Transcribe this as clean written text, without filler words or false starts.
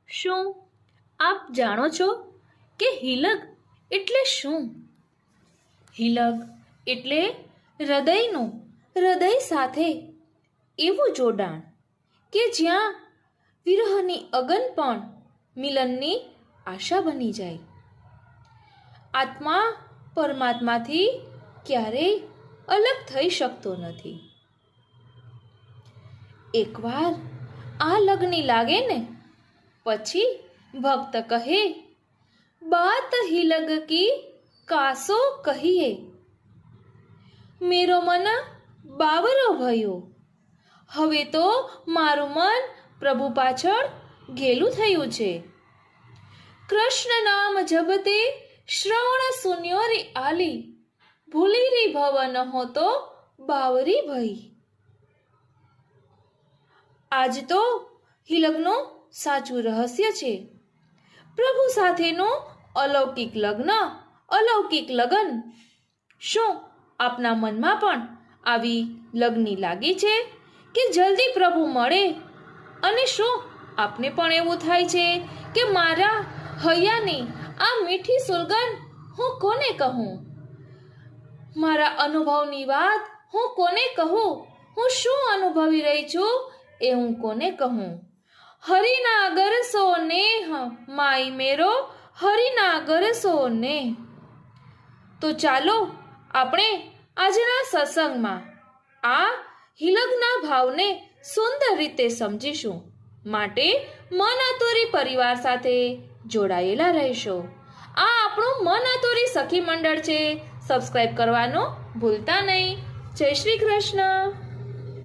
શું આપ જાણો છો કે હિલક એટલે શું? હિલક એટલે હૃદયનું હૃદય સાથે એવું જોડાણ કે જ્યાં વિરહની અગન પણ મિલનની આશા બની જાય. આત્મા પરમાત્માથી ક્યારેય અલગ થઈ શકતો નથી. એકવાર આ લગની લાગે ને પછી ભક્ત કહે, બાત હિલગ કી કાસો કહીએ. મેરો મન બાવરો ભયો, હવે તો મારું મન પ્રભુ પાછળ ઘેલું થયું છે. કૃષ્ણ નામ જપતે શ્રવણ સુન્યો રે આલી, ભૂલી રી ભવન હો તો બાવરી ભઈ. આજ તો હિલકનું સાચું રહસ્ય છે. પ્રભુ સાથેનું અલૌકિક લગ્ન, અલૌકિક લગન. શું આપના મનમાં પણ આવી લગની લાગી છે કે જલ્દી પ્રભુ મળે? અને શું આપને પણ એવું થાય છે કે મારા હૈયાની આ મીઠી સુલગન હું કોને કહું? મારા અનુભવની વાત હું કોને કહું? હું શું અનુભવી રહી છું એ હું કોને કહું? હરિના ગરસો નેહ માઈ મેરો, હરિના ગરસો નેહ. તો ચાલો આપણે આજના સત્સંગમાં આ હિલગના ભાવને સુંદર રીતે સમજીશું. માટે મન અતુરી પરિવાર સાથે જોડાયેલા રહેશો. આ આપણું મન અતુરી સખી મંડળ છે. સબસ્ક્રાઇબ કરવાનું ભૂલતા નહીં. જય શ્રી કૃષ્ણ.